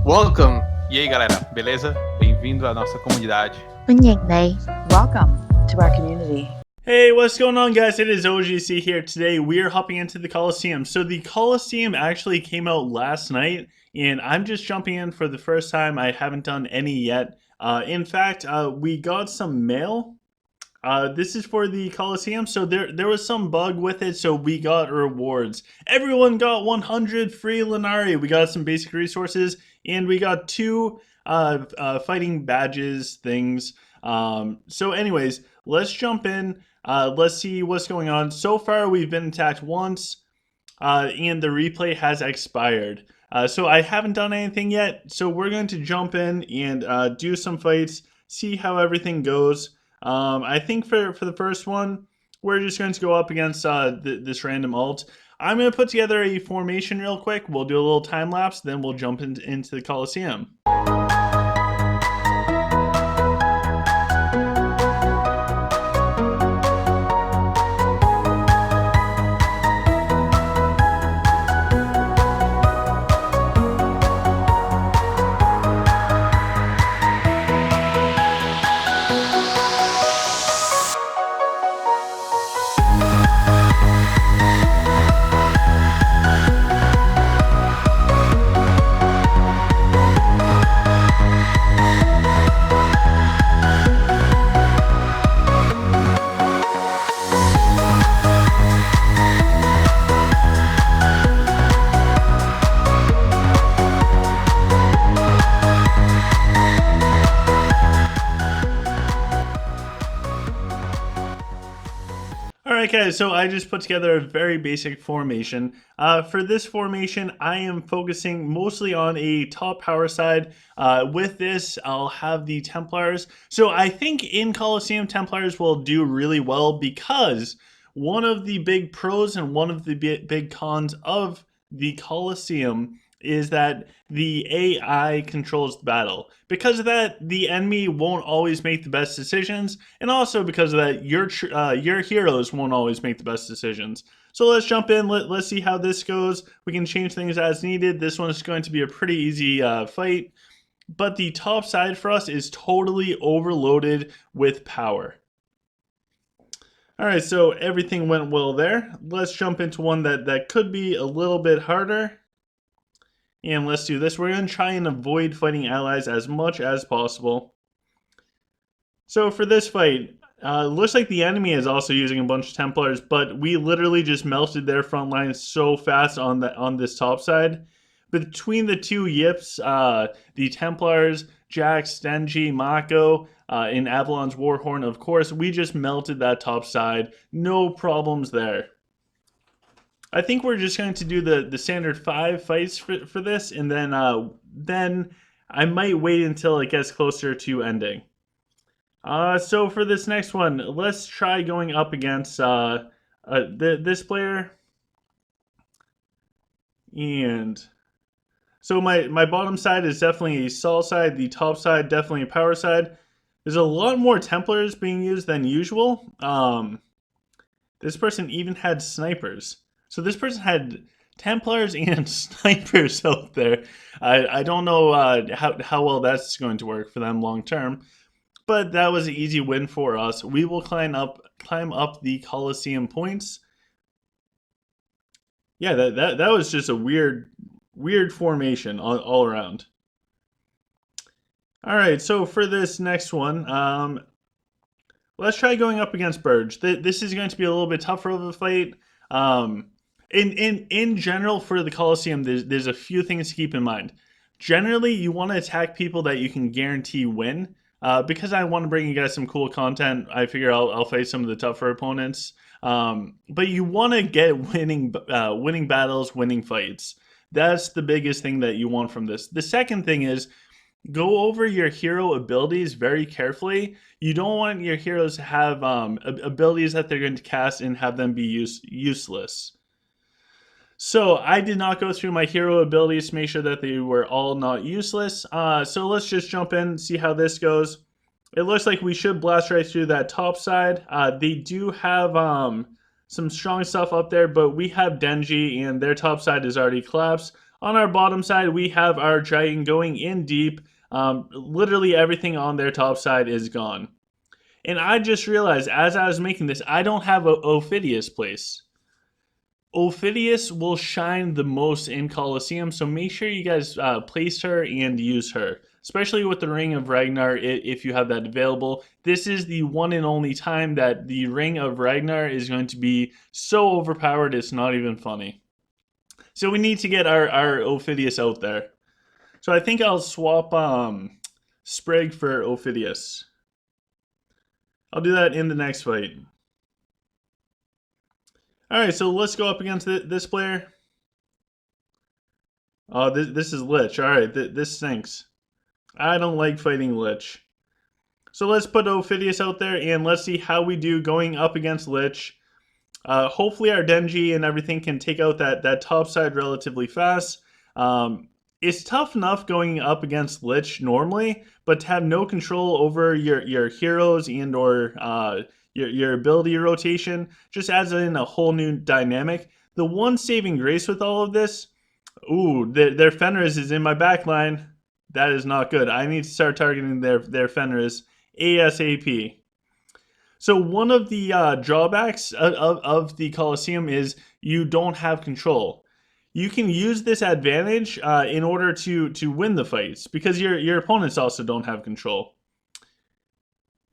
Welcome! E aí, galera, beleza? Bem-vindo à nossa comunidade. Welcome to our community. Hey, what's going on, guys? It is OGC here. Today we are hopping into the Colosseum. So the Colosseum actually came out last night, and I'm just jumping in for the first time. I haven't done any yet. In fact, we got some mail. This is for the Colosseum, so there was some bug with it, so we got rewards. Everyone got 100 free Lenari. We got some basic resources, and we got two fighting badges things. So anyways, let's jump in. Let's see what's going on. So far, we've been attacked once, and the replay has expired. So I haven't done anything yet, so we're going to jump in and do some fights, see how everything goes. I think for the first one, we're just going to go up against this random alt. I'm going to put together a formation real quick. We'll do a little time lapse, then we'll jump into the Colosseum. Alright guys, so I just put together a very basic formation. For this formation, I am focusing mostly on a top power side. With this, I'll have the Templars. So I think in Colosseum, Templars will do really well because one of the big pros and one of the big cons of the Colosseum is that the AI controls the battle. Because of that, the enemy won't always make the best decisions, and also because of that, your heroes won't always make the best decisions. So let's jump in, let's see how this goes. We can change things as needed. This one is going to be a pretty easy fight, but the top side for us is totally overloaded with power. Alright, so everything went well there. Let's jump into one that could be a little bit harder. And let's do this. We're going to try and avoid fighting allies as much as possible. So for this fight, looks like the enemy is also using a bunch of Templars, but we literally just melted their front line so fast on this top side. Between the two yips, the Templars, Jax, Stenji, Mako, in Avalon's Warhorn, of course, we just melted that top side. No problems there. I think we're just going to do the standard 5 fights for this, and then I might wait until it gets closer to ending. So for this next one, let's try going up against this player. And so my bottom side is definitely a Sol side, the top side definitely a power side. There's a lot more Templars being used than usual. This person even had snipers. So this person had Templars and snipers out there. I don't know how well that's going to work for them long term, but that was an easy win for us. We will climb up the Colosseum points. Yeah, that was just a weird formation all around. All right, so for this next one, let's try going up against Burge. This is going to be a little bit tougher of a fight. In general, for the Colosseum, there's a few things to keep in mind. Generally, you want to attack people that you can guarantee win. Because I want to bring you guys some cool content, I figure I'll face some of the tougher opponents. But you want to get winning battles, winning fights. That's the biggest thing that you want from this. The second thing is, go over your hero abilities very carefully. You don't want your heroes to have abilities that they're going to cast and have them be useless. So I did not go through my hero abilities to make sure that they were all not useless. So let's just jump in and see how this goes. It looks like we should blast right through that top side. They do have some strong stuff up there, but we have Denji and their top side is already collapsed. On our bottom side, we have our dragon going in deep. Literally everything on their top side is gone. And I just realized as I was making this, I don't have a Ophidius place. Ophidius will shine the most in Colosseum, so make sure you guys place her and use her, especially with the Ring of Ragnar if you have that available. This is the one and only time that the Ring of Ragnar is going to be so overpowered it's not even funny. So we need to get our Ophidius out there. So I think I'll swap Sprig for Ophidius. I'll do that in the next fight. Alright, so let's go up against this player. Oh, this is Lich. Alright, this stinks. I don't like fighting Lich. So let's put Ophidius out there and let's see how we do going up against Lich. Hopefully our Denji and everything can take out that top side relatively fast. It's tough enough going up against Lich normally, but to have no control over your heroes and or your ability rotation just adds in a whole new dynamic. The one saving grace with all of this, their Fenris is in my backline. That is not good. I need to start targeting their Fenris ASAP. So one of the drawbacks of the Colosseum is you don't have control. You can use this advantage in order to win the fights because your opponents also don't have control.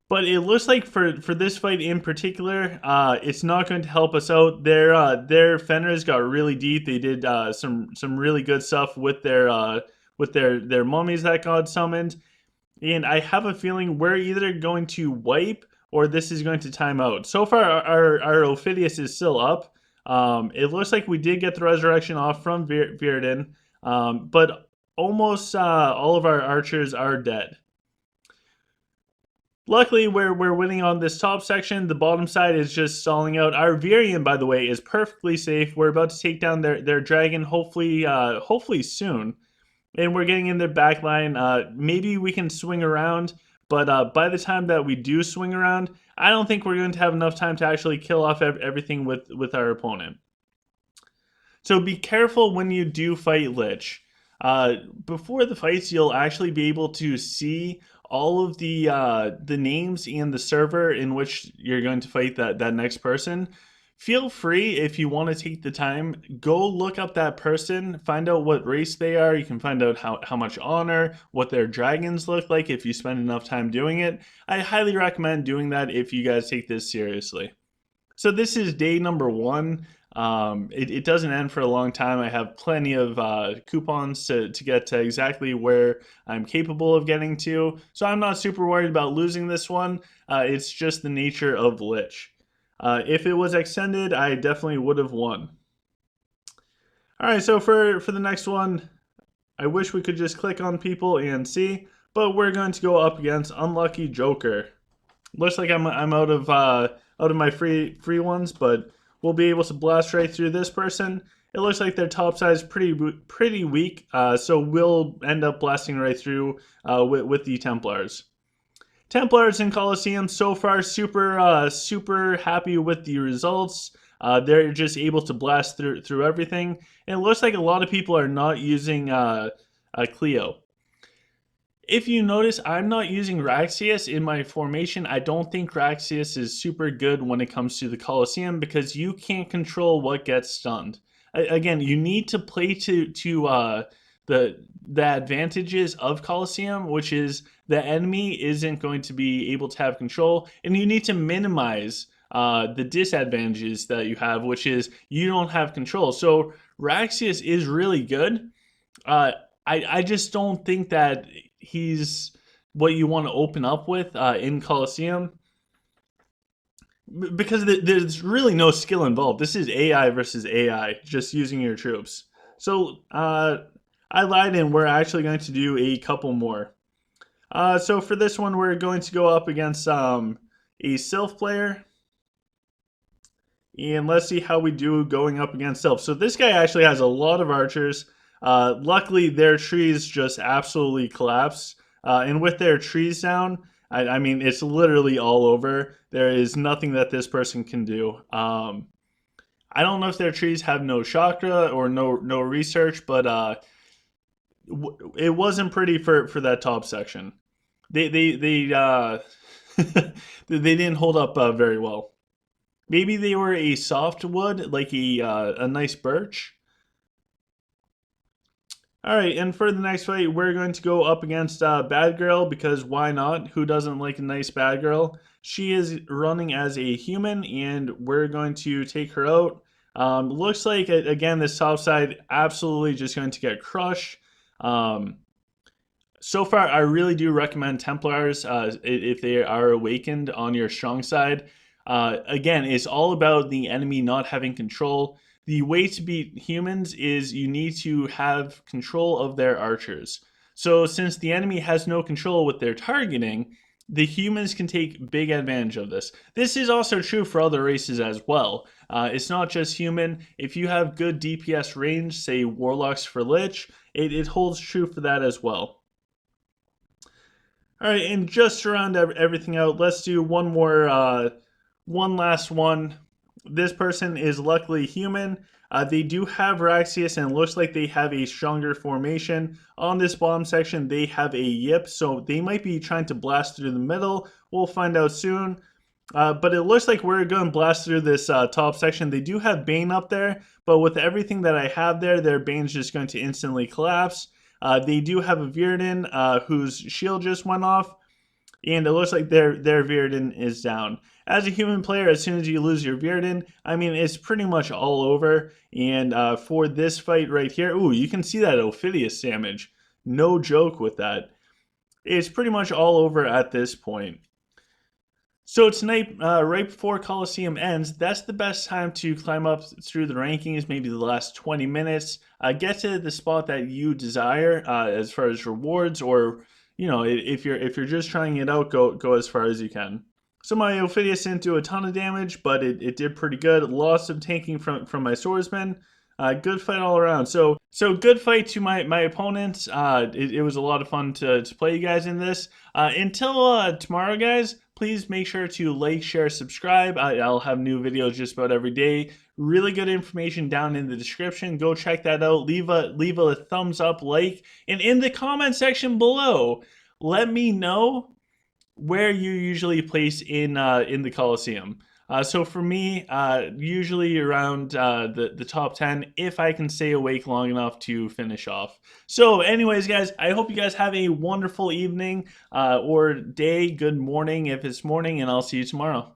But it looks like for this fight in particular, it's not going to help us out. Their Fenris got really deep. They did some really good stuff with their mummies that got summoned, and I have a feeling we're either going to wipe or this is going to time out. So far, our Ophidius is still up. It looks like we did get the resurrection off from Virden, but almost all of our archers are dead. Luckily, we're winning on this top section. The bottom side is just stalling out. Our Virian, by the way, is perfectly safe. We're about to take down their dragon, hopefully soon. And we're getting in their back line. Maybe we can swing around, but by the time that we do swing around, I don't think we're going to have enough time to actually kill off everything with our opponent. So be careful when you do fight Lich. Before the fights, you'll actually be able to see all of the names and the server in which you're going to fight that next person. Feel free, if you want to take the time, go look up that person, find out what race they are. You can find out how much honor, what their dragons look like if you spend enough time doing it. I highly recommend doing that if you guys take this seriously. So this is day number 1. It doesn't end for a long time. I have plenty of coupons to get to exactly where I'm capable of getting to. So I'm not super worried about losing this one. It's just the nature of Lich. If it was extended, I definitely would have won. Alright, so for the next one, I wish we could just click on people and see, but we're going to go up against Unlucky Joker. Looks like I'm out of my free ones, but we'll be able to blast right through this person. It looks like their top side is pretty weak, so we'll end up blasting right through with the Templars. Templars in Colosseum so far super happy with the results. They're just able to blast through everything, and it looks like a lot of people are not using Cleo. If you notice, I'm not using Raxius in my formation. I don't think Raxius is super good when it comes to the Colosseum because you can't control what gets stunned. Again, you need to play to the advantages of Colosseum, which is the enemy isn't going to be able to have control, and you need to minimize the disadvantages that you have, which is you don't have control. So Raxius is really good. I just don't think that he's what you want to open up with in Colosseum because there's really no skill involved. This is AI versus AI, just using your troops. So I lied, and we're actually going to do a couple more. So for this one, we're going to go up against a Sylph player. And let's see how we do going up against Sylph. So this guy actually has a lot of archers. Luckily, their trees just absolutely collapse. And with their trees down, I mean, it's literally all over. There is nothing that this person can do. I I don't know if their trees have no chakra or no research, but it wasn't pretty for that top section. They they didn't hold up very well. Maybe they were a soft wood, like a nice birch. All right, and for the next fight, we're going to go up against Bad Girl, because why not? Who doesn't like a nice Bad Girl? She is running as a human, and we're going to take her out. Looks like, again, this top side absolutely just going to get crushed. So far, I really do recommend Templars if they are awakened on your strong side. Again, it's all about the enemy not having control. The way to beat humans is you need to have control of their archers. So since the enemy has no control with their targeting, the humans can take big advantage of this. This is also true for other races as well. It's not just human. If you have good DPS range, say Warlocks for Lich, it holds true for that as well. All right, and just to round everything out, let's do one last one. This person is luckily human. They do have Raxius, and it looks like they have a stronger formation. On this bottom section, they have a Yip, so they might be trying to blast through the middle. We'll find out soon. But it looks like we're going to blast through this top section. They do have Bane up there, but with everything that I have there, their Bane's just going to instantly collapse. They do have a Viridin whose shield just went off, and it looks like their Viridin is down. As a human player, as soon as you lose your Viridin, I mean, it's pretty much all over. And for this fight right here, ooh, you can see that Ophidius damage. No joke with that. It's pretty much all over at this point. So tonight, right before Colosseum ends, that's the best time to climb up through the rankings, maybe the last 20 minutes. Get to the spot that you desire as far as rewards, or if you're just trying it out, go as far as you can. So my Ophidius didn't do a ton of damage, but it did pretty good. Lots of tanking from my swordsman. Good fight all around. So good fight to my opponents. It was a lot of fun to play you guys in this. Until tomorrow, guys, please make sure to like, share, subscribe. I'll have new videos just about every day. Really good information down in the description. Go check that out. Leave a thumbs up, like, and in the comment section below, let me know where you usually place in the Colosseum. So for me, usually around the top 10, if I can stay awake long enough to finish off. So anyways, guys, I hope you guys have a wonderful evening or day, good morning if it's morning, and I'll see you tomorrow.